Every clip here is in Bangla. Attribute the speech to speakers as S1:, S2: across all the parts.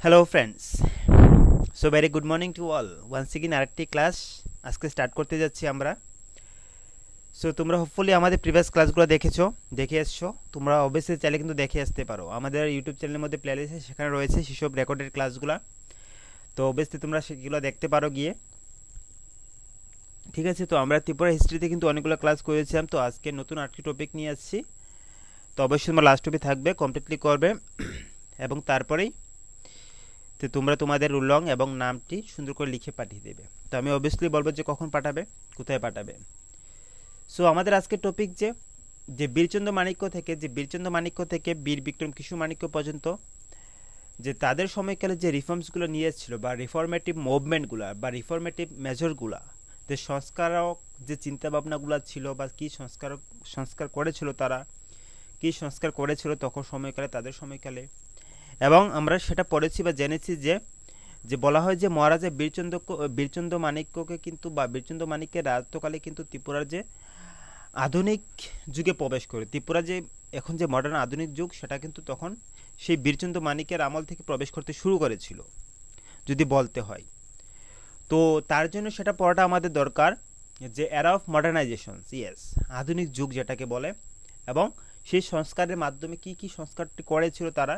S1: Hello friends, so very good morning to all. Once again আরেকটি ক্লাস আজকে স্টার্ট করতে যাচ্ছি আমরা। সো তোমরা হোপফুলি আমাদের প্রিভিয়াস ক্লাসগুলো দেখে এসছো। তোমরা অবশ্যই চাইলে কিন্তু দেখে আসতে পারো, আমাদের ইউটিউব চ্যানেলের মধ্যে প্লেলিস্টে সেখানে রয়েছে সেসব রেকর্ডেড ক্লাসগুলো। তো অবশ্যই তোমরা সেগুলো দেখতে পারো গিয়ে। ঠিক আছে, তো আমরা ত্রিপুরা হিস্ট্রিতে কিন্তু অনেকগুলো ক্লাস করেছিলাম। তো আজকে নতুন আরেকটি টপিক নিয়ে আসছি। তো অবশ্যই তোমরা লাস্ট অবধি থাকবে, কমপ্লিটলি করবে এবং তারপরেই তো তোমরা তোমাদের রোল নং এবং নামটি সুন্দর করে লিখে পাঠিয়ে দেবে। তো আমি অবভিয়াসলি বলবো যে কখন পাঠাবে, কোথায় পাঠাবে। সো আমাদের আজকের টপিক যে বীরচন্দ্র মাণিক্য থেকে বীর বিক্রম কিশোর মাণিক্য পর্যন্ত যে তাদের সময়কালে যে রিফর্মসগুলো নিয়ে এসেছিল বা রিফর্মেটিভ মুভমেন্টগুলো বা রিফর্মেটিভ মেজরগুলো, যে সংস্কারক যে চিন্তাভাবনাগুলো ছিল বা কী সংস্কার করেছিল তারা, কী সংস্কার করেছিল তখন সময়কালে, তাদের সময়কালে। এবং আমরা সেটা পড়েছি বা জেনেছি যে যে বলা হয় যে মহারাজা বীরচন্দ্র মাণিক্যকে কিন্তু বা বীরচন্দ্র মাণিক্যের রাজত্বকালে কিন্তু ত্রিপুরার যে আধুনিক যুগে প্রবেশ করে, ত্রিপুরা যে এখন যে মডার্ন আধুনিক যুগ, সেটা কিন্তু তখন সেই বীরচন্দ্র মাণিক্যের আমল থেকে প্রবেশ করতে শুরু করেছিল যদি বলতে হয়। তো তার জন্য সেটা পড়াটা আমাদের দরকার, যে এরা অফ মডার্নাইজেশন, ইয়েস, আধুনিক যুগ যেটাকে বলে। এবং সেই সংস্কারের মাধ্যমে কি কি সংস্কারটি করেছিল তারা,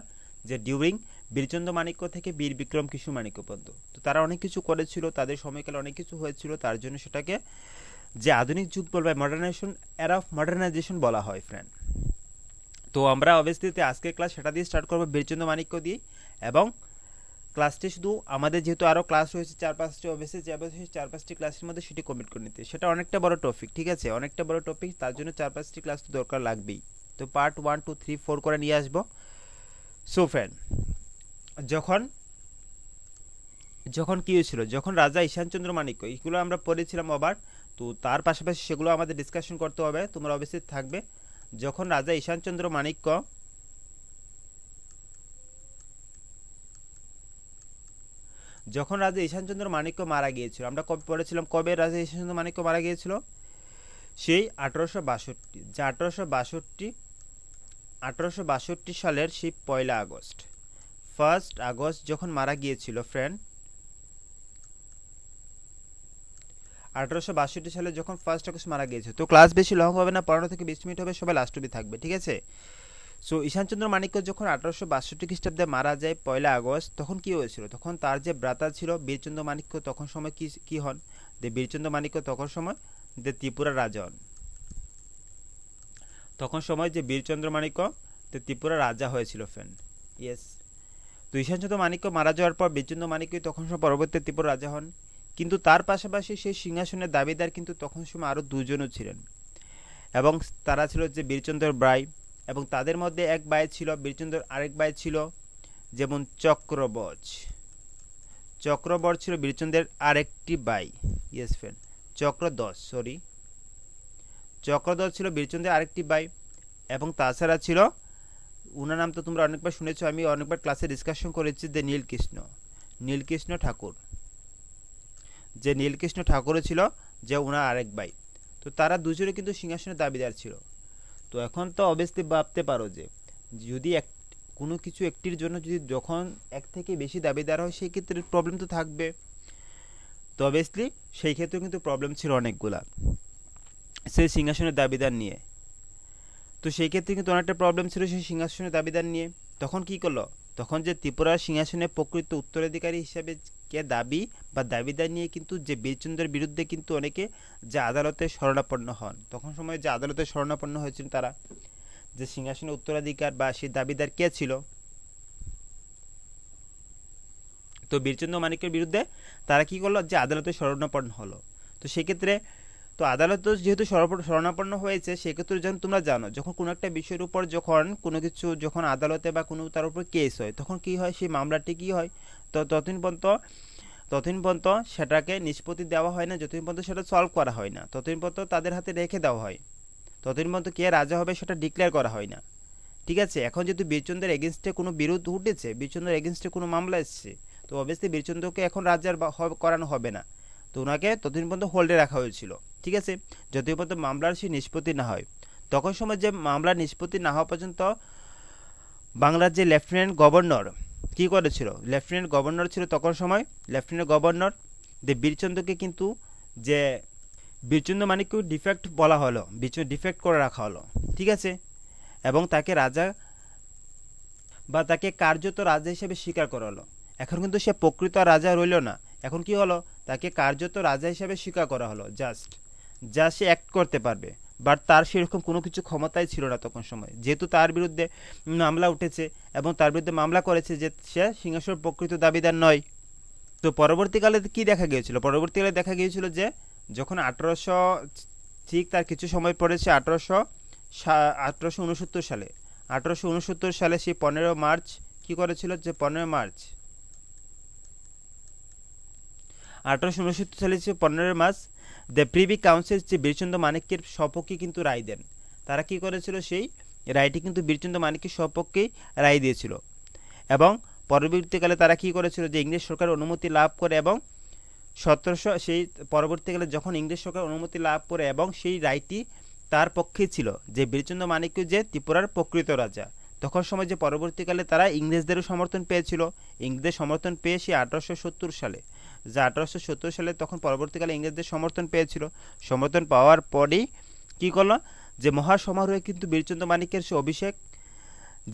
S1: যে ডিউরিং বীরচন্দ্র মাণিক্য থেকে বীর বিক্রম কিশোর মাণিক্য পর্যন্ত। তো তারা অনেক কিছু করেছিল, তাদের সময়কালে অনেক কিছু হয়েছিল, তার জন্য সেটাকে যে আধুনিক যুগ বলবে, মডার্নাইজেশন, এরা অফ মডার্নাইজেশন বলা হয় ফ্রেন্ড। তো আমরা অবশ্যই আজকের ক্লাস সেটা দিয়ে স্টার্ট করবো, বীরচন্দ্র মাণিক্য দিয়ে। এবং ক্লাসটি শুধু আমাদের যেহেতু আরও ক্লাস রয়েছে 4-5টি, অবশ্যই যাবে সেই 4-5টি ক্লাসের মধ্যে সেটি কমপ্লিট করে নিতে। সেটা অনেকটা বড় টপিক, ঠিক আছে, অনেকটা বড় টপিক, তার জন্য 4-5টি ক্লাস তো দরকার লাগবেই। তো পার্ট 1, 2, 3, 4 করে নিয়ে আসবো। সো ফ্রেন্ড, যখন যখন কী হয়েছিল, যখন রাজা ঈশানচন্দ্র মাণিক্য, এইগুলো আমরা পড়েছিলাম আবার। তো তার পাশাপাশি সেগুলো আমাদের ডিসকাশন করতে হবে, তোমরা অবশ্যই থাকবে। যখন রাজা ঈশানচন্দ্র মাণিক্য মারা গিয়েছিল, আমরা কবে পড়েছিলাম, কবে রাজা ঈশানচন্দ্র মাণিক্য মারা গিয়েছিল? সেই 1862, যে 1862 সালের সেই 1 আগস্ট যখন মারা গিয়েছিল ফ্রেন্ড, 1862 সালে যখন 1 আগস্ট মারা গিয়েছে। তো ক্লাস বেশি লং হবে না, 15 থেকে 20 মিনিট হবে, সবাই লাস্ট অবধি থাকবে, ঠিক আছে। সো ঈশানচন্দ্র মাণিক্য যখন 1862 খ্রিস্টাব্দে মারা যায় 1 আগস্ট, তখন কি হয়েছিল, তখন তার যে ব্রাতা ছিল বীরচন্দ্র মাণিক্য, তখন সময় কি হন, যে বীরচন্দ্র মাণিক্য তখন সময় যে ত্রিপুরা রাজা হন, তখন সময় যে বীরচন্দ্র মাণিক্য ত্রিপুরা রাজা হয়েছিল ফ্রেন্ড, ইয়েস। তো ঈশানচন্দ্র মাণিক্য মারা যাওয়ার পর বীরচন্দ্র মাণিক্য তখন সময় পরবর্তী ত্রিপুরা রাজা হন। কিন্তু তার পাশাপাশি সেই সিংহাসনের দাবিদার কিন্তু তখন সময় আরও দুজনও ছিলেন, এবং তারা ছিল যে বীরচন্দ্র ব্রাই, এবং তাদের মধ্যে এক ভাই ছিল বীরচন্দ্র, আরেক ভাই ছিল যেমন চক্রবর ছিল বীরচন্দ্রের আরেকটি ভাই, ইয়েস ফ্রেন্ড, চক্রধর ছিল বীরচন্দ্রের আরেকটি ভাই। এবং তাছাড়া ছিল, উনার নাম তো তোমরা অনেকবার শুনেছো, আমি অনেকবার ক্লাসে ডিসকাশন করেছি, যে নীলকৃষ্ণ ঠাকুর, যে নীলকৃষ্ণ ঠাকুরও ছিল যে উনার আরেক ভাই। তো তারা দুজনে কিন্তু সিংহাসনের দাবিদার ছিল। তো এখন তো অবভিয়াসলি ভাবতে পারো যে যদি কোনো কিছু একটির জন্য যদি যখন এক থেকে বেশি দাবিদার হয়, সেই ক্ষেত্রে প্রবলেম তো থাকবে। তো অবভিয়াসলি সেই ক্ষেত্রে কিন্তু প্রবলেম ছিল অনেকগুলা সেই সিংহাসনের দাবিদার নিয়ে। তো সেই ক্ষেত্রে কিন্তু অনেকটা প্রবলেম ছিল সেই সিংহাসনের দাবিদার নিয়ে। তখন কি করলো, তখন যে ত্রিপুরার সিংহাসনের প্রকৃত উত্তরাধিকারী হিসাবে কে দাবি বা দাবিদার নিয়ে কিন্তু যে বীরচন্দ্রের বিরুদ্ধে কিন্তু অনেকে যে আদালতে শরণাপন্ন হন, তখন সময় যে আদালতে শরণাপন্ন হয়েছিলেন তারা, যে সিংহাসনের উত্তরাধিকার বা সেই দাবিদার কে ছিল, তো বীরচন্দ্র মাণিক্যের বিরুদ্ধে তারা কি করলো, যে আদালতে শরণাপন্ন হলো। তো সেক্ষেত্রে তো আদালত যেহেতু শরণাপন্ন হয়েছে, সেক্ষেত্রে যখন তোমরা জানো, যখন কোনো একটা বিষয়ের উপর যখন কোনো কিছু যখন আদালতে বা কোনো তার উপর কেস হয়, তখন কি হয়, সেই মামলাটি কি হয়, তো ততদিন পর্যন্ত সেটাকে নিষ্পত্তি দেওয়া হয় না, যতদিন পর্যন্ত সেটা সলভ করা হয় না, ততদিন পর্যন্ত তাদের হাতে রেখে দেওয়া হয়, ততদিন পর্যন্ত কে রাজা হবে সেটা ডিক্লেয়ার করা হয় না, ঠিক আছে। এখন যেহেতু বীরচন্দ্রের এগেনস্টে কোনো বিরোধ উঠেছে, বীরচন্দ্রের এগেনস্টে কোনো মামলা এসছে, তো অবভিয়াসলি বীরচন্দ্রকে এখন রাজার করানো হবে না, তো ওনাকে ততদিন পর্যন্ত হোল্ডে রাখা হয়েছিল, ঠিক আছে, যতদিন পর্যন্ত মামলার সেই নিষ্পত্তি না হয়। তখন সময় যে মামলার নিষ্পত্তি না হওয়া পর্যন্ত বাংলার যে লেফটেন্যান্ট গভর্নর কি করেছিল, লেফটেন্যান্ট গভর্নর ছিল তখন সময়, লেফটেন্যান্ট গভর্নর বীরচন্দ্রকে কিন্তু যে বীরচন্দ্র মানিককে ডিফেক্ট বলা হলো, ডিফেক্ট করে রাখা হলো, ঠিক আছে। এবং তাকে রাজা বা তাকে কার্যত রাজা হিসেবে স্বীকার করা হলো। এখন কিন্তু সে প্রকৃত রাজা রইল না, এখন কি হলো, তাকে কার্যত রাজা হিসেবে স্বীকার করা হলো, যা সে অ্যাক্ট করতে পারবে। বাট তার সেরকম কোনো কিছু ক্ষমতাই ছিল না তখন সময়, যেহেতু তার বিরুদ্ধে মামলা উঠেছে এবং তার বিরুদ্ধে মামলা করেছে যে সে সিংহাসন প্রকৃত দাবিদার নয়। তো পরবর্তীকালে কি দেখা গিয়েছিল, পরবর্তীকালে দেখা গিয়েছিল যে যখন 1800 ঠিক তার কিছু সময় পরে সে 1869 সালে 1869 সালে সে 15 মার্চ কি করেছিল, যে 15 মার্চ 1869 সালে সে 15 মার্চ দ্য প্রিভি কাউন্সিল যে বীরচন্দ্র মানিক্যের সপক্ষে কিন্তু রায় দেন। তারা কি করেছিল, সেই রায়টি কিন্তু বীরচন্দ্র মানিক্যের সপক্ষেই রায় দিয়েছিল। এবং পরবর্তীকালে তারা কি করেছিল, যে ইংরেজ সরকার অনুমতি লাভ করে এবং 1700 সেই পরবর্তীকালে যখন ইংরেজ সরকার অনুমতি লাভ করে এবং সেই রায়টি তার পক্ষে ছিল যে বীরচন্দ্র মানিক্য যে ত্রিপুরার প্রকৃত রাজা। তখন সময় যে পরবর্তীকালে তারা ইংরেজদেরও সমর্থন পেয়েছিল, ইংরেজদের সমর্থন পেয়ে সে 1870 সালে, যে 1870 সালে তখন পরবর্তীকালে ইংরেজদের সমর্থন পেয়েছিল। সমর্থন পাওয়ার পরেই কী করলো, যে মহাসমারোহে কিন্তু বীরচন্দ্র মানিক্যের সে অভিষেক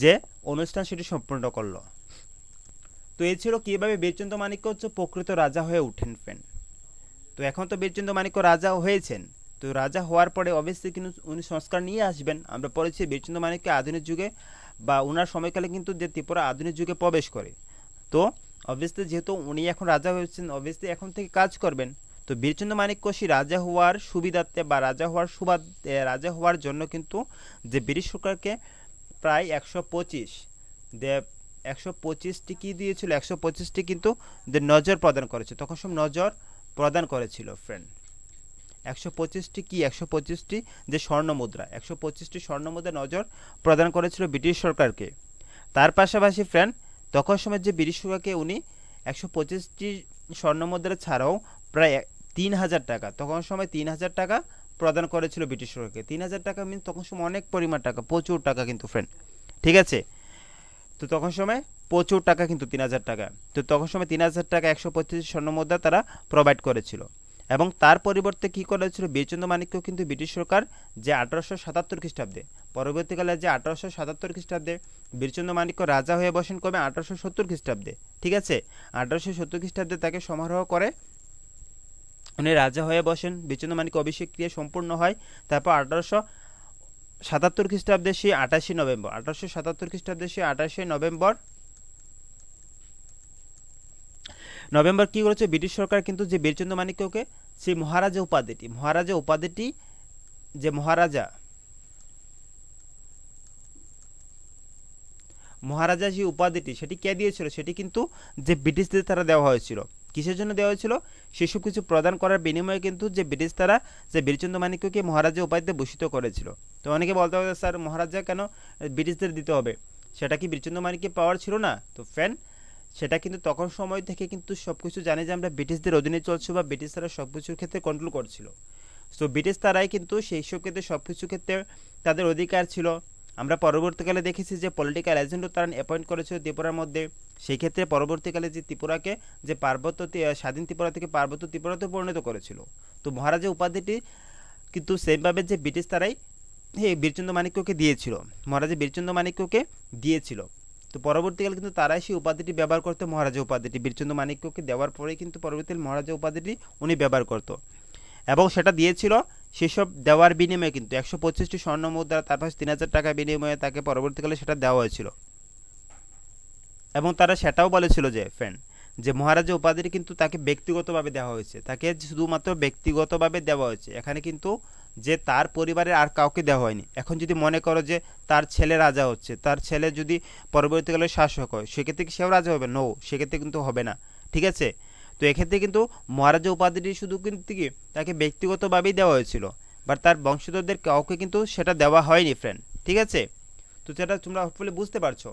S1: যে অনুষ্ঠান সেটি সম্পূর্ণ করলো। তো এই ছিল কীভাবে বীরচন্দ্র মানিক্য হচ্ছে প্রকৃত রাজা হয়ে উঠেন ফ্রেন্ড। তো এখন তো বীরচন্দ্র মানিক্য রাজা হয়েছেন, তো রাজা হওয়ার পরে অবশ্যই কিন্তু উনি সংস্কার নিয়ে আসবেন। আমরা পড়েছি বীরচন্দ্র মানিক্য আধুনিক যুগে বা ওনার সময়কালে কিন্তু যে ত্রিপুরা আধুনিক যুগে প্রবেশ করে। তো অবভিয়াসলি যেহেতু উনি এখন রাজা হয়েছেন, অবভিয়াসলি এখন থেকে কাজ করবেন। তো বীরচন্দ্র মানিক্য সেই রাজা হওয়ার সুবিধার্থে বা রাজা হওয়ার জন্য কিন্তু যে ব্রিটিশ সরকারকে প্রায় 125টি কি দিয়েছিল, 125টি কিন্তু নজর প্রদান করেছে, তখন সব নজর প্রদান করেছিল ফ্রেন্ড। 125টি কি, 125টি যে স্বর্ণমুদ্রা, 125টি স্বর্ণমুদ্রা নজর প্রদান করেছিল ব্রিটিশ সরকারকে। তার পাশাপাশি ফ্রেন্ড তখন সময় যে ব্রিটিশ সরকারকে উনি 125টি স্বর্ণমুদ্রা ছাড়াও প্রায় 3000 টাকা, তখন সময় 3000 টাকা প্রদান করেছিল ব্রিটিশ সরকারকে। 3000 টাকা মিন তখন সময় অনেক পরিমাণ টাকা, প্রচুর টাকা কিন্তু ফ্রেন্ড, ঠিক আছে। তো তখন সময় প্রচুর টাকা কিন্তু 3000 টাকা, তো তখন সময় 3000 টাকা 125 স্বর্ণমুদ্রা তারা প্রোভাইড করেছিল। এবং তার পরিবর্তে কী করেছিল বীরচন্দ্র মানিক্য কিন্তু ব্রিটিশ সরকার যে 1877 খ্রিস্টাব্দে, পরবর্তীকালে যে 1877 খ্রিস্টাব্দে বীরচন্দ্র মানিক্য রাজা হয়ে বসেন কবে, 1870 খ্রিস্টাব্দে, ঠিক আছে। 1870 খ্রিস্টাব্দে তাকে সমারোহ করে উনি রাজা হয়ে বসেন, বীরচন্দ্র মানিক্য অভিষেক ক্রিয়া সম্পূর্ণ হয়। তারপর 1877 খ্রিস্টাব্দে সে 28 নভেম্বর 1877 খ্রিস্টাব্দে সে 28 নভেম্বর কী করেছে ব্রিটিশ সরকার কিন্তু যে বীরচন্দ্র মানিক্যকে সেই মহারাজা উপাধিটি যে মহারাজা যে উপাধিটি সেটি কে দিয়েছিল, সেটি কিন্তু যে ব্রিটিশদের তারা দেওয়া হয়েছিল। কিসের জন্য দেওয়া হয়েছিল, সেসব কিছু প্রদান করার বিনিময়ে কিন্তু যে ব্রিটিশ তারা যে বীরচন্দ্র মানিক্যকে মহারাজা উপাধিতে ভূষিত করেছিল। তো অনেকে বলতে হবে স্যার মহারাজা কেন ব্রিটিশদের দিতে হবে, সেটা কি বীরচন্দ্র মানিক্যের পাওয়ার ছিল না? তো ফ্রেন্ড সেটা কিন্তু তখন সময় থেকে কিন্তু সব কিছু জানি যে আমরা ব্রিটিশদের অধীনে চলছি বা ব্রিটিশ তারা সব কিছুর ক্ষেত্রে কন্ট্রোল করছিল। সো ব্রিটিশ তারাই কিন্তু সেই সব ক্ষেত্রে সব কিছু ক্ষেত্রে তাদের অধিকার ছিল। আমরা পরবর্তীকালে দেখেছি যে পলিটিক্যাল এজেন্টও তারা অ্যাপয়েন্ট করেছিল ত্রিপুরার মধ্যে। সেই ক্ষেত্রে পরবর্তীকালে যে ত্রিপুরাকে যে স্বাধীন ত্রিপুরা থেকে পার্বত্য ত্রিপুরাতে পরিণত করেছিল। তো মহারাজা উপাধিটি কিন্তু সেমভাবে যে ব্রিটিশ তারাই বীরচন্দ্র মানিক্যকে দিয়েছিল, মহারাজা বীরচন্দ্র মানিক্যকে দিয়েছিল। তো পরবর্তীকালে কিন্তু তারাই সেই উপাধিটি ব্যবহার করতো, মহারাজা উপাধিটি বীরচন্দ্র মানিক্যকে দেওয়ার পরেই কিন্তু পরবর্তীকালে মহারাজা উপাধিটি উনি ব্যবহার করতো এবং সেটা দিয়েছিল সেসব দেওয়ার বিনিময়ে কিন্তু 125টি স্বর্ণমুদ্রা, তারপর 3000 টাকা বিনিময়ে তাকে পরবর্তীকালে সেটা দেওয়া হয়েছিল। এবং তারা সেটাও বলেছিল যে ফ্রেন্ড যে মহারাজা উপাধিটি কিন্তু তাকে ব্যক্তিগতভাবে দেওয়া হয়েছে, তাকে শুধুমাত্র ব্যক্তিগতভাবে দেওয়া হয়েছে, এখানে কিন্তু যে তার পরিবারের আর কাউকে দেওয়া হয়নি। এখন যদি মনে করো যে তার ছেলে রাজা হচ্ছে, তার ছেলে যদি পরবর্তীকালে শাসক হয়, সেক্ষেত্রে কি সেও রাজা হবে? নো, সেক্ষেত্রে কিন্তু হবে না, ঠিক আছে। তো এক্ষেত্রে কিন্তু মহারাজা উপাধিটি শুধু কিন্তু কি তাকে ব্যক্তিগতভাবেই দেওয়া হয়েছিল, বাট তার বংশধরদের কাউকে কিন্তু সেটা দেওয়া হয়নি ফ্রেন্ড, ঠিক আছে। তো সেটা তোমরা হোপফুলি বুঝতে পারছো।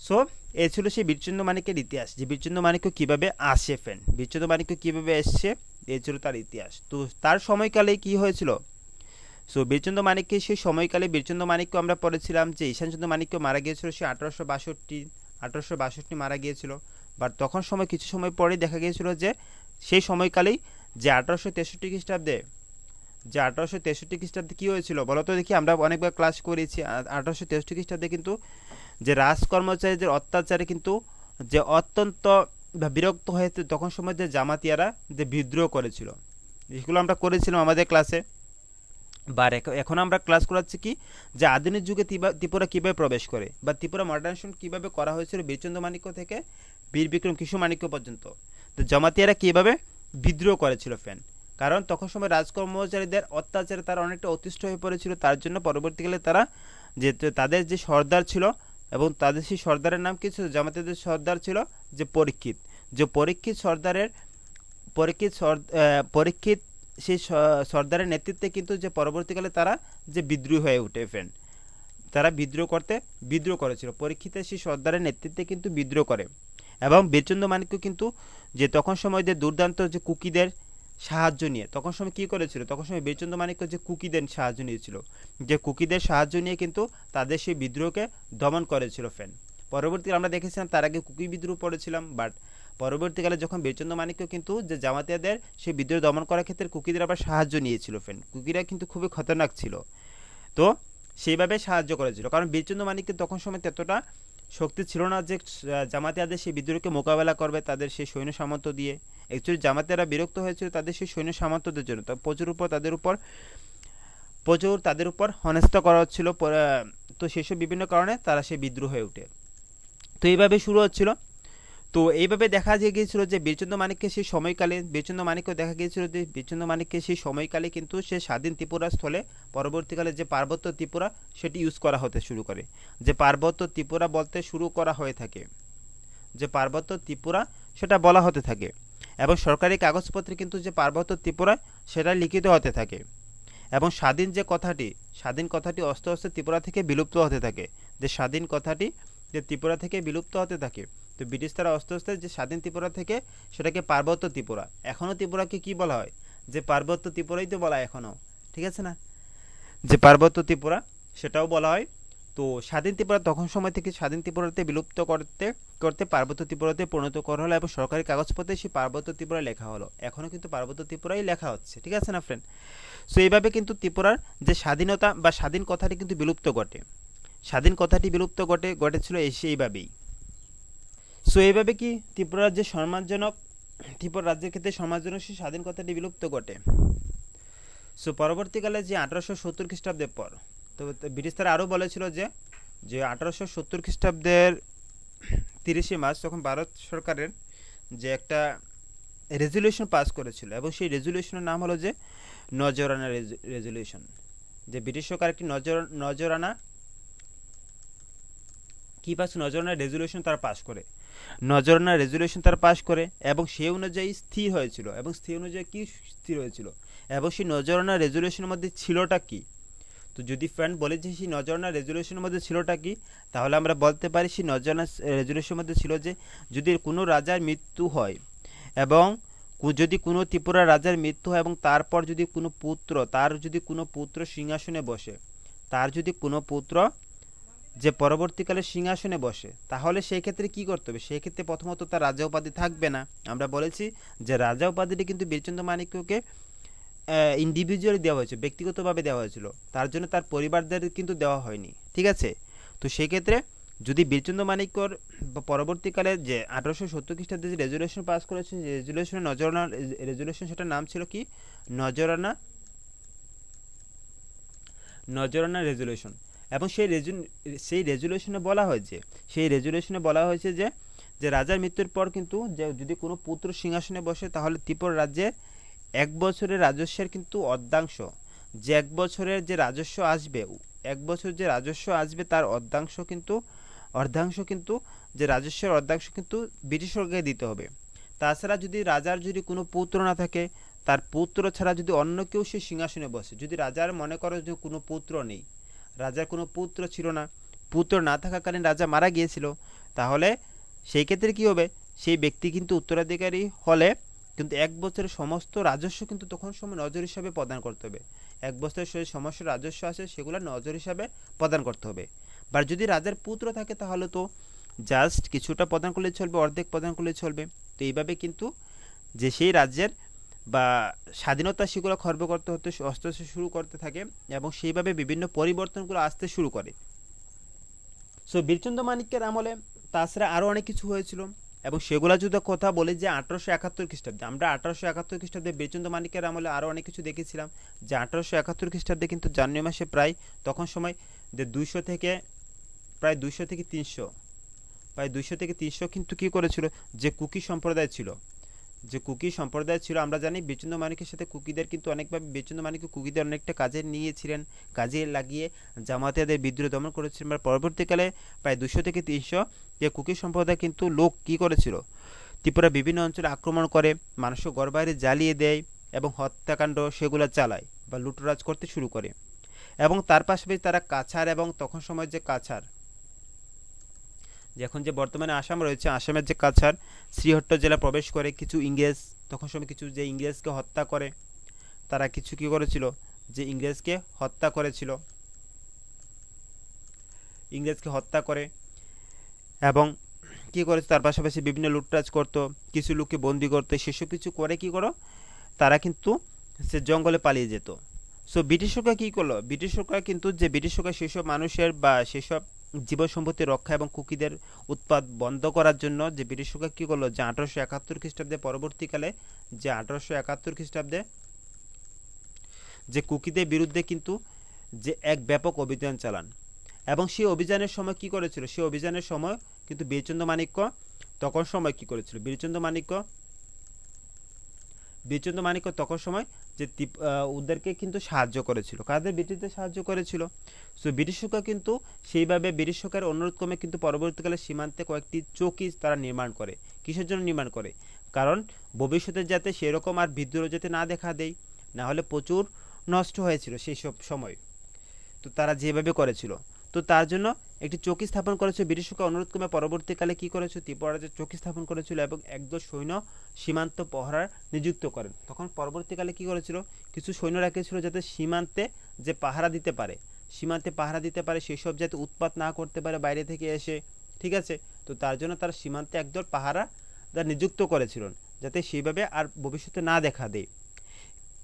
S1: সো এ ছিল সেই বীরচন্দ্র মানিক্যের ইতিহাস, যে বীরচন্দ্র মানিক্য কীভাবে আসে ফ্রেন্ড, বীরচন্দ্র মানিক্য কীভাবে এসছে, এই ছিল তার ইতিহাস। তো তার সময়কালে কি হয়েছিল, সো বীরচন্দ্র মানিক্যের সেই সময়কালে বীরচন্দ্র মানিক্য আমরা পড়েছিলাম যে ঈশানচন্দ্র মানিক্য মারা গিয়েছিল সে 1862 1862 মারা গিয়েছিল। বাট তখন সময় কিছু সময় পরেই দেখা গিয়েছিল যে সেই সময়কালেই যে 1863 খ্রিস্টাব্দে কী হয়েছিল বলো তো দেখি? আমরা অনেকবার ক্লাস করেছি। 1863 খ্রিস্টাব্দে কিন্তু যে রাজ কর্মচারীদের অত্যাচারে কিন্তু যে অত্যন্ত বিরক্ত হয়েছে তখন সময় যে জামাতিয়ারা যে বিদ্রোহ করেছিল, এগুলো আমরা করেছিলাম আমাদের ক্লাসে। বা এখন আমরা ক্লাস করাচ্ছি কি যে আধুনিক যুগে ত্রিপুরা কীভাবে প্রবেশ করে বা ত্রিপুরা মডার্নাইজেশন কীভাবে করা হয়েছিল বীরচন্দ্র মাণিক্য থেকে বীর বিক্রম কিশোর মাণিক্য পর্যন্ত। তো জামাতিয়ারা কীভাবে বিদ্রোহ করেছিল ফ্যান, কারণ তখন সময় রাজকর্মচারীদের অত্যাচারে তারা অনেকটা অতিষ্ঠ হয়ে পড়েছিল। তার জন্য পরবর্তীকালে তারা যে তাদের যে সর্দার ছিল এবং তাদের সেই সর্দারের নাম কি ছিল, জামাতিয়াদের সর্দার ছিল যে পরীক্ষিত, পরীক্ষিত সেই সর্দারের নেতৃত্বে কিন্তু যে পরবর্তীকালে তারা যে বিদ্রোহী হয়ে ওঠে ফ্রেন্ড, তারা বিদ্রোহ করেছিল পরীক্ষিতের সেই সর্দারের নেতৃত্বে কিন্তু বিদ্রোহ করে। এবং বীরচন্দ্র মাণিক্য কিন্তু যে তখন সময় যে দুর্দান্ত যে কুকিদের সাহায্য নিয়ে তখন সময় কী করেছিল, তখন সময় বীরচন্দ্র মাণিক্য যে কুকিদের সাহায্য নিয়েছিল, যে কুকিদের সাহায্য নিয়ে কিন্তু তাদের সেই বিদ্রোহকে দমন করেছিল ফ্রেন্ড। পরবর্তীকালে আমরা দেখেছিলাম তার আগে কুকি বিদ্রোহ পড়েছিলাম, বাট পরবর্তীকালে যখন বীরচন্দ্র মাণিক্য কিন্তু যে জামাতিয়াদের সেই বিদ্রোহ দমন করার ক্ষেত্রে কুকিদের আবার সাহায্য নিয়েছিল ফ্রেন্ড। কুকিরা কিন্তু খুবই খতরনাক ছিল, তো সেইভাবে সাহায্য করেছিল, কারণ বীরচন্দ্র মাণিক্যের তখন সময় এতটা শক্তি ছিল না যে জামাতিয়াদের সেই বিদ্রোহকে মোকাবেলা করবে তাদের সেই সৈন্য সামন্ত দিয়ে। অ্যাকচুয়ালি জামাতিয়ারা বিরক্ত হয়েছিল তাদের সেই সৈন্য সামন্তদের জন্য, প্রচুর তাদের উপর হেনস্থা করা হচ্ছিল। তো সেসব বিভিন্ন কারণে তারা সেই বিদ্রোহ হয়ে ওঠে। তো এইভাবে শুরু হচ্ছিল। তো এইভাবে দেখা গিয়েছিল যে বীরচন্দ্র মাণিক্যের সেই সময়কালে বীরচন্দ্র মাণিক্যের সেই সময়কালে কিন্তু সে স্বাধীন ত্রিপুরা স্থলে পরবর্তীকালে যে পার্বত্য ত্রিপুরা সেটি ইউজ করা হতে শুরু করে, যে পার্বত্য ত্রিপুরা বলতে শুরু করা হয়ে থাকে, যে পার্বত্য ত্রিপুরা সেটা বলা হতে থাকে। এবং সরকারি কাগজপত্রে কিন্তু যে পার্বত্য ত্রিপুরা সেটা লিখিত হতে থাকে। এবং স্বাধীন কথাটি আস্তে আস্তে ত্রিপুরা থেকে বিলুপ্ত হতে থাকে, যে স্বাধীন কথাটি যে ত্রিপুরা থেকে বিলুপ্ত হতে থাকে। তো ব্রিটিশ তারা আস্তে আস্তে যে স্বাধীন ত্রিপুরা থেকে সেটাকে পার্বত্য ত্রিপুরা, এখনও ত্রিপুরাকে কি বলা হয়, যে পার্বত্য ত্রিপুরাই তো বলা হয় এখনও, ঠিক আছে না, যে পার্বত্য ত্রিপুরা সেটাও বলা হয়। তো স্বাধীন ত্রিপুরা তখন সময় থেকে স্বাধীন ত্রিপুরাতে বিলুপ্ত করতে করতে পার্বত্য ত্রিপুরাতে পরিণত করা হলো এবং সরকারি কাগজপত্রে সেই পার্বত্য ত্রিপুরা লেখা হলো। এখনও কিন্তু পার্বত্য ত্রিপুরাই লেখা হচ্ছে, ঠিক আছে না ফ্রেন্ড। সো এইভাবে কিন্তু ত্রিপুরার যে স্বাধীনতা বা স্বাধীন কথাটি কিন্তু বিলুপ্ত ঘটেছিল সেইভাবেই। সো এইভাবে কি ত্রিপুরা রাজ্যের ক্ষেত্রে সম্মানজনক সেই স্বাধীন কথাটি বিলুপ্ত ঘটে। সো পরবর্তীকালে যে 1870 খ্রিস্টাব্দের পর তো ব্রিটিশ তারা আরও বলেছিল যে 1870 খ্রিস্টাব্দের 30শে মার্চ তখন ভারত সরকারের যে একটা রেজুলেশন পাস করেছিল এবং সেই রেজুলেশনের নাম হলো যে নজরানা রেজুলেশন। যে ব্রিটিশ সরকার একটি নজরানা রেজুলেশন তারা পাস করে এবং সেই অনুযায়ী স্থির হয়েছিল এবং সেই নজরানা রেজুলেশনের মধ্যে ছিলটা কি। তো যদি ফ্রেন্ড বলে যে সেই নজরানা রেজুলেশনের মধ্যে ছিলটা কি, তাহলে আমরা বলতে পারি সেই নজরানা রেজুলেশনের মধ্যে ছিল যে যদি কোনো রাজার মৃত্যু হয় এবং যদি কোনো ত্রিপুরা রাজার মৃত্যু হয় এবং তারপর যদি কোনো পুত্র সিংহাসনে বসে, যে পরবর্তীকালে সিংহাসনে বসে, তাহলে সেই ক্ষেত্রে কি করতে হবে, সেই ক্ষেত্রে প্রথমত তার রাজা উপাধি থাকবে না। আমরা বলেছি যে রাজা উপাধিটি কিন্তু বীরচন্দ্র মাণিক্যকে ইন্ডিভিজুয়ালি দেওয়া হয়েছে, ব্যক্তিগতভাবে দেওয়া হয়েছিল, তার জন্য তার পরিবারদের কিন্তু দেওয়া হয়নি, ঠিক আছে। তো সেই ক্ষেত্রে যদি বীরচন্দ্র মাণিক্যর পরবর্তীকালে যে 1870 খ্রিস্টাব্দে যে রেজুলেশন পাস করেছে, রেজুলেশন সেটার নাম ছিল কি নজরানা রেজুলেশন। এবং সেই রেজুলেশনে বলা হয়েছে যে রাজার মৃত্যুর পর কিন্তু যদি কোনো পুত্র সিংহাসনে বসে, তাহলে ত্রিপুরা রাজ্যে 1 বছরের রাজস্বের কিন্তু অর্ধাংশ, যে 1 বছরের যে রাজস্ব আসবে তার অর্ধাংশ কিন্তু যে রাজস্বের অর্ধাংশ কিন্তু ব্রিটিশ সরকারকে দিতে হবে। তাছাড়া যদি রাজার কোনো পুত্র না থাকে, তার পুত্র ছাড়া যদি অন্য কেউ সেই সিংহাসনে বসে, যদি রাজার মনে করো যে কোনো পুত্র নেই, রাজার কোনো পুত্র ছিল না, পুত্র না থাকাকালীন রাজা মারা গিয়েছিল, তাহলে সেই ক্ষেত্রে কি হবে, সেই ব্যক্তি কিন্তু উত্তরাধিকারী হলে কিন্তু 1 বছরের সমস্ত রাজস্ব কিন্তু তখন সময় নজর হিসাবে প্রদান করতে হবে। 1 বছরের সমস্ত রাজস্ব আছে সেগুলো নজর হিসাবে প্রদান করতে হবে। বা যদি রাজার পুত্র থাকে তাহলে তো জাস্ট কিছুটা প্রদান করলে চলবে, অর্ধেক প্রদান করলে চলবে। তো এইভাবে কিন্তু যে সেই রাজ্যের বা স্বাধীনতা সেগুলো খর্ব করতে হতে আস্তে আস্তে শুরু করতে থাকে এবং সেইভাবে বিভিন্ন পরিবর্তনগুলো আসতে শুরু করে। সো বীরচন্দ্র মানিক্যের আমলে তাছাড়া আরও অনেক কিছু হয়েছিল এবং সেগুলো যদি কথা বলি যে 1871 খ্রিস্টাব্দে, আমরা 1871 খ্রিস্টাব্দে বীরচন্দ্র মানিক্যের আমলে আরও অনেক কিছু দেখেছিলাম যে 1871 খ্রিস্টাব্দে কিন্তু জানুয়ারি মাসে প্রায় তখন সময় যে 200 থেকে প্রায় 200 থেকে 300 প্রায় 200 থেকে 300 কিন্তু কী করেছিল, যে কুকি সম্প্রদায় ছিল, যে কুকি সম্প্রদায় ছিল, আমরা জানি বীরচন্দ্র মানিকের সাথে কুকিদের কিন্তু অনেকভাবে বীরচন্দ্র মানিক কুকিদের অনেকটা কাজে নিয়েছিলেন, কাজে লাগিয়ে জামাতিয়াদের বিদ্রোহ দমন করেছিলেন। পরবর্তীকালে প্রায় 200 থেকে 300 যে কুকি সম্প্রদায় কিন্তু লোক কী করেছিল, ত্রিপুরা বিভিন্ন অঞ্চলে আক্রমণ করে, মানুষকে ঘর বাইরে জ্বালিয়ে দেয় এবং হত্যাকাণ্ড সেগুলো চালায় বা লুটরাজ করতে শুরু করে। এবং তার পাশাপাশি তারা কাছাড় এবং তখন সময় যে কাছাড়, যে এখন যে বর্তমানে আসাম রয়েছে, আসামের যে কাছাড় শ্রীহট্ট জেলা প্রবেশ করে কিছু ইংরেজ, তখন সময় কিছু যে ইংরেজকে হত্যা করে, তারা কিছু কী করেছিল, যে ইংরেজকে হত্যা করেছিল, ইংরেজকে হত্যা করে এবং কী করেছে, তার পাশাপাশি বিভিন্ন লুটরাজ করতো, কিছু লোককে বন্দি করতো, সেসব কিছু করে কী করো, তারা কিন্তু সে জঙ্গলে পালিয়ে যেত। সো ব্রিটিশ সরকার কী করলো, ব্রিটিশ সরকার কিন্তু যে ব্রিটিশ সরকার সেসব মানুষের বা সেসব জীবন সম্পত্তি রক্ষা এবং কুকিদের উৎপাদ বন্ধ করার জন্য যে ব্রিটিশ সরকার কী করলো, যে 1871 খ্রিস্টাব্দে পরবর্তীকালে যে 1871 খ্রিস্টাব্দে যে কুকিদের বিরুদ্ধে কিন্তু যে এক ব্যাপক অভিযান চালান এবং সেই অভিযানের সময় কী করেছিল, সেই অভিযানের সময় কিন্তু বীরচন্দ্র মানিক্য তখন সময় কী করেছিল, বীরচন্দ্র মানিক্য তখন সময় যে ওদেরকে কিন্তু সাহায্য করেছিল, কাদের, ব্রিটিশদের সাহায্য করেছিল। সো ব্রিটিশ সরকার কিন্তু সেইভাবে ব্রিটিশ সরকারের অনুরোধ ক্রমে কিন্তু পরবর্তীকালে সীমান্তে কয়েকটি চৌকি তারা নির্মাণ করে। কিসের জন্য নির্মাণ করে, কারণ ভবিষ্যতে যাতে সেরকম আর বিদ্রোহ যাতে না দেখা দেয়, না হলে প্রচুর নষ্ট হয়েছিল সেই সব সময়, তো তারা যেভাবে করেছিল, তো তার জন্য একটি চৌকি স্থাপন করেছিল ব্রিটিশ সরকার অনুরোধক্রমে। পরবর্তীকালে কী করেছিল, ত্রিপুরা রাজ্যে চৌকি স্থাপন করেছিল এবং একদল সৈন্য সীমান্ত পহরার নিযুক্ত করেন। তখন পরবর্তীকালে কী করেছিল, কিছু সৈন্য রাখেছিল যাতে সীমান্তে যে পাহারা দিতে পারে, সীমান্তে পাহারা দিতে পারে, সেসব যাতে উৎপাত না করতে পারে বাইরে থেকে এসে, ঠিক আছে। তো তার জন্য তারা সীমান্তে একদল পাহারাদার নিযুক্ত করেছিলেন যাতে সেইভাবে আর ভবিষ্যতে না দেখা দেয়।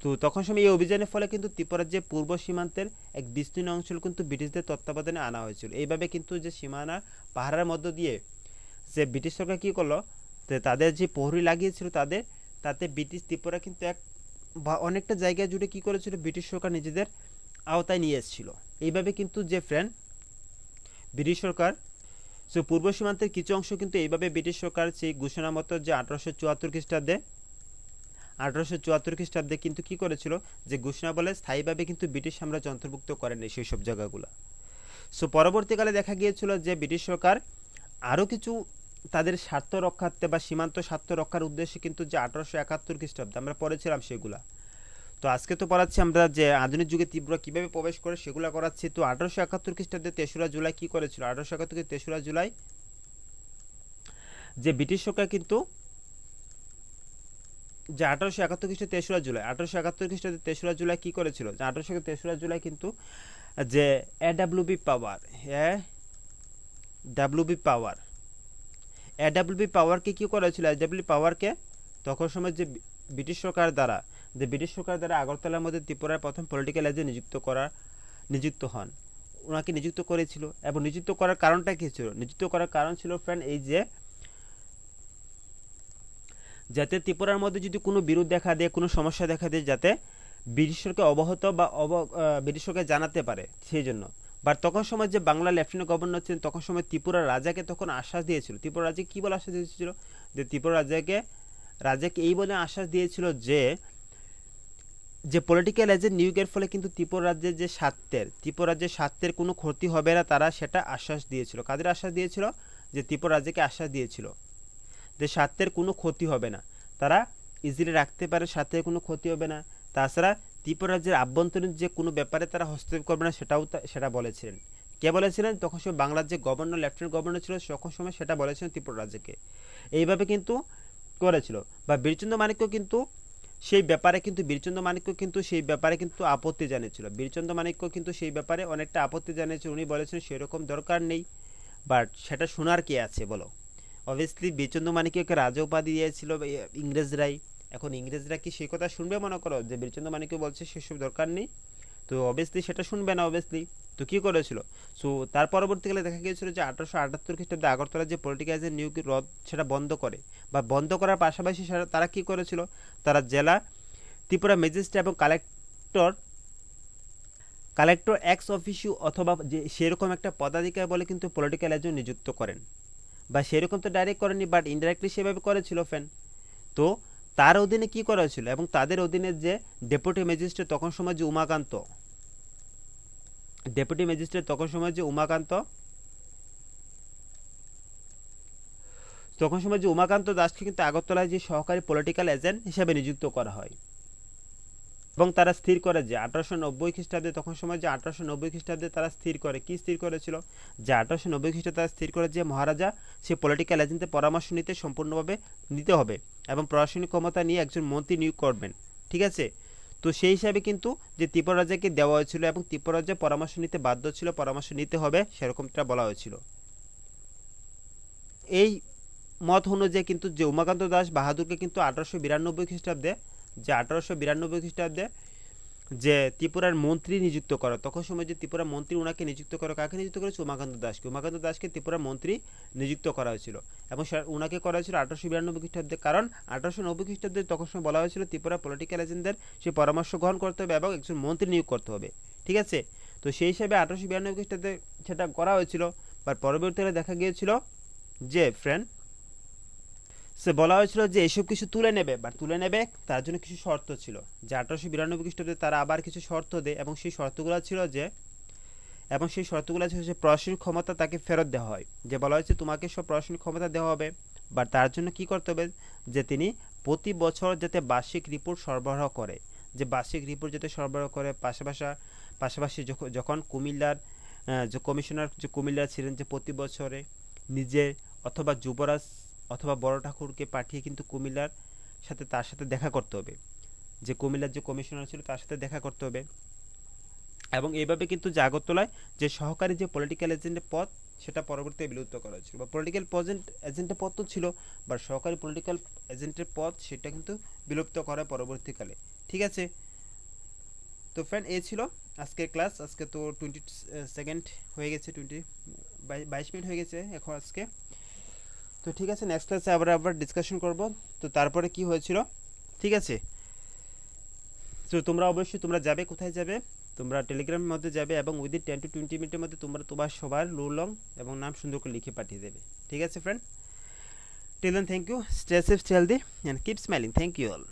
S1: তো তখন সময় এই অভিযানের ফলে কিন্তু ত্রিপুরার যে পূর্ব সীমান্তের এক বিস্তীর্ণ অঞ্চল কিন্তু ব্রিটিশদের তত্ত্বাবধানে আনা হয়েছিল। এইভাবে কিন্তু যে সীমানা পাহারার মধ্য দিয়ে যে ব্রিটিশ সরকার কী করলো, যে তাদের যে প্রহরী লাগিয়েছিল তাতে ব্রিটিশ ত্রিপুরা কিন্তু এক বা অনেকটা জায়গা জুড়ে কী করেছিল, ব্রিটিশ সরকার নিজেদের আওতায় নিয়ে এসেছিল। এইভাবে কিন্তু যে ফ্রেন্ড ব্রিটিশ সরকার সো পূর্ব সীমান্তের কিছু অংশ কিন্তু এইভাবে ব্রিটিশ সরকার সেই ঘোষণা মতো যে 1874 খ্রিস্টাব্দে কিন্তু কী করেছিল, যে ঘোষণা বলে স্থায়ীভাবে কিন্তু ব্রিটিশ সাম্রাজ্য অন্তর্ভুক্ত করেনি সেই সব জায়গাগুলো। সো পরবর্তীকালে দেখা গিয়েছিল যে ব্রিটিশ সরকার আরও কিছু তাদের স্বার্থ রক্ষার্থে বা সীমান্ত স্বার্থ রক্ষার উদ্দেশ্যে কিন্তু যে 1871 খ্রিস্টাব্দে আমরা পড়েছিলাম সেগুলা, তো আজকে তো পড়াচ্ছি আমরা যে আধুনিক যুগে ত্রিপুরা কীভাবে প্রবেশ করে সেগুলো করাচ্ছি। তো 1871 খ্রিস্টাব্দে 3রা জুলাই কী করেছিল, 1871 3রা জুলাই যে ব্রিটিশ সরকার কিন্তু যে 1871 খ্রিস্টাব্দে 3রা জুলাই 1871 খ্রিস্টাব্দে 3রা জুলাই কী করেছিল, যে 1803 জুলাই কিন্তু যে এডাব্লিউবি পাওয়ারকে কী করেছিল, এডাব্লিউবি পাওয়ারকে তখন সময় যে ব্রিটিশ সরকার দ্বারা আগরতলার মধ্যে ত্রিপুরার প্রথম পলিটিক্যাল এজেন্ট নিযুক্ত হন, ওনাকে নিযুক্ত করেছিল। এবং নিযুক্ত করার কারণটা কী ছিল, নিযুক্ত করার কারণ ছিল ফ্রেন্ড এই যে যাতে ত্রিপুরার মধ্যে যদি কোনো বিরোধ দেখা দেয়, কোনো সমস্যা দেখা দেয়, যাতে ব্রিটিশ সরকার অবগত বা ব্রিটিশ সরকার জানাতে পারে সেই জন্য। বাট তখন সময় যে বাংলা লেফটেন্যান্ট গভর্নর ছিলেন তখন সময় ত্রিপুরার রাজাকে তখন আশ্বাস দিয়েছিল, ত্রিপুরা রাজাকে কী বলে আশ্বাস দিয়েছিল, যে ত্রিপুরা রাজাকে এই বলে আশ্বাস দিয়েছিল যে পলিটিক্যাল এজেন্ট নিয়োগের ফলে কিন্তু ত্রিপুরা রাজ্যের স্বার্থের কোনো ক্ষতি হবে না, তারা সেটা আশ্বাস দিয়েছিল। কাদের আশ্বাস দিয়েছিল, যে ত্রিপুরা রাজ্যকে আশ্বাস দিয়েছিল যে স্বার্থের কোনো ক্ষতি হবে না, তারা ইজিলি রাখতে পারে, স্বার্থের কোনো ক্ষতি হবে না। তাছাড়া ত্রিপুরা রাজ্যের আভ্যন্তরীণ যে কোনো ব্যাপারে তারা হস্তক্ষেপ করবে না, সেটা বলেছিলেন। কে বলেছিলেন, তখন সময় বাংলার যে গভর্নর লেফটেন্যান্ট গভর্নর ছিল তখন সময় সেটা বলেছিলেন ত্রিপুরা রাজ্যকে। এইভাবে কিন্তু করেছিল। বা বীরচন্দ্র মানিক্য কিন্তু সেই ব্যাপারে কিন্তু আপত্তি জানিয়েছিল, উনি বলেছেন সেরকম দরকার নেই, বাট সেটা শোনার কে আছে বলো? অবভিয়াসলি বীরচন্দ্র মানিক্যকে রাজা উপাধি দিয়েছিল ইংরেজরাই। এখন ইংরেজরা কি সেই কথা শুনবে মনে করো, যে বীরচন্দ্র মানিক্য বলছে সেসব দরকার নেই? তো অবভিয়াসলি সেটা শুনবে না অবভিয়াসলি। তো কী করেছিল? সো তার পরবর্তীকালে দেখা গিয়েছিল যে 1878 খ্রিস্টাব্দে আগরতলার যে পলিটিক্যাল এজেন্ট নিয়োগ রদ সেটা বন্ধ করে, বা বন্ধ করার পাশাপাশি তারা কী করেছিল, তারা জেলা ত্রিপুরা ম্যাজিস্ট্রেট এবং কালেক্টর এক্স অফিসিও অথবা যে সেরকম একটা পদাধিকার বলে কিন্তু পলিটিক্যাল এজেন্ট নিযুক্ত করেন, বা সেরকম তো ডাইরেক্ট করেনি বাট ইনডাইরেক্টলি সেভাবে করেছিল ফ্যান। তো তার অধীনে কি করা হয়েছিল, এবং তাদের অধীনে যে ডেপুটি ম্যাজিস্ট্রেট তখন সময় যে উমাকান্ত, দাসকে কিন্তু আগরতলায় যে সহকারী পলিটিক্যাল এজেন্ট হিসেবে নিযুক্ত করা হয়। এবং তারা স্থির করে যে 1890 খ্রিস্টাব্দে, তখন সময় যে 1890 খ্রিস্টাব্দে তারা স্থির করে, কি স্থির করেছিল, যে 1890 খ্রিস্টাব্দে তারা স্থির করে যে মহারাজা সে পলিটিক্যাল এজেন্টের পরামর্শ নিতে সম্পূর্ণভাবে নিতে হবে, এবং প্রশাসনিক ক্ষমতা নিয়ে একজন মন্ত্রী নিয়োগ করবেন। ঠিক আছে? তো সেই হিসাবে কিন্তু যে ত্রিপুরা রাজাকে দেওয়া হয়েছিল, এবং ত্রিপুরা রাজা পরামর্শ নিতে বাধ্য ছিল, পরামর্শ নিতে হবে সেরকমটা বলা হয়েছিল। এই মত অনুযায়ী কিন্তু যে উমাকান্ত দাস বাহাদুরকে কিন্তু 1892 খ্রিস্টাব্দে যে ত্রিপুরার মন্ত্রী নিযুক্ত করা, তখন সময় যে ত্রিপুরা মন্ত্রী ওনাকে নিযুক্ত করা, কাকে নিযুক্ত করেছে? উমাকান্ত দাসকে ত্রিপুরা মন্ত্রী নিযুক্ত করা হয়েছিল, এবং ওনাকে করা হয়েছিল 1892 খ্রিস্টাব্দে। কারণ 1890 খ্রিস্টাব্দে তখন সময় বলা হয়েছিল ত্রিপুরা পলিটিক্যাল এজেন্টদের সে পরামর্শ গ্রহণ করতে হবে এবং একজন মন্ত্রী নিয়োগ করতে হবে। ঠিক আছে? তো সেই হিসাবে 1892 খ্রিস্টাব্দে সেটা করা হয়েছিল। বা পরবর্তীকালে দেখা গিয়েছিল যে ফ্রেন্ড, সে বলা হয়েছিল যে এসব কিছু তুলে নেবে, বা তুলে নেবে তার জন্য কিছু শর্ত ছিল, যে 1892 খ্রিস্টাব্দে তারা আবার কিছু শর্ত দেয়, এবং সেই শর্তগুলো ছিল যে প্রশাসনিক ক্ষমতা তাকে ফেরত দেওয়া হয়, যে বলা হয়েছে তোমাকে সব প্রশাসনিক ক্ষমতা দেওয়া হবে, বা তার জন্য কি করতে হবে, যে তিনি প্রতি বছর যাতে বার্ষিক রিপোর্ট সরবরাহ করে, পাশাপাশি যখন কুমিল্লার যে কমিশনার যে কুমিল্লার ছিলেন, যে প্রতি বছরে নিজে অথবা যুবরাজ অথবা বড় ঠাকুরকে পাঠিয়ে কিন্তু তার সাথে দেখা করতে হবে, যে কুমিল্লার যে কমিশনার ছিল তার সাথে দেখা করতে হবে। এবং এইভাবে কিন্তু যে আগরতলায় যে সহকারী যে পলিটিক্যাল এজেন্টের পদ, সেটা পরবর্তীতে বিলুপ্ত করা হয়েছিল, বা পলিটিক্যাল এজেন্টের পদ তো ছিল, বা সহকারী পলিটিক্যাল এজেন্টের পদ সেটা কিন্তু বিলুপ্ত করা পরবর্তীকালে। ঠিক আছে? তো ফ্রেন্ড, এই ছিল আজকের ক্লাস। আজকে তো 22 হয়ে গেছে, 22 মিনিট হয়ে গেছে এখন আজকে। তো ঠিক আছে, নেক্সট ক্লাসে আবার ডিসকাশন করব তো তারপরে কি হয়েছিল। ঠিক আছে? তো তোমরা যাবে, কোথায় যাবে? তোমরা টেলিগ্রামের মধ্যে যাবে, এবং উইদিন 10 to 20 মিনিটের মধ্যে তোমরা তোমার সবার রোল নং এবং নাম সুন্দর করে লিখে পাঠিয়ে দেবে। ঠিক আছে friend? Till then, thank you, stay safe, stay healthy, and keep smiling. Thank you all.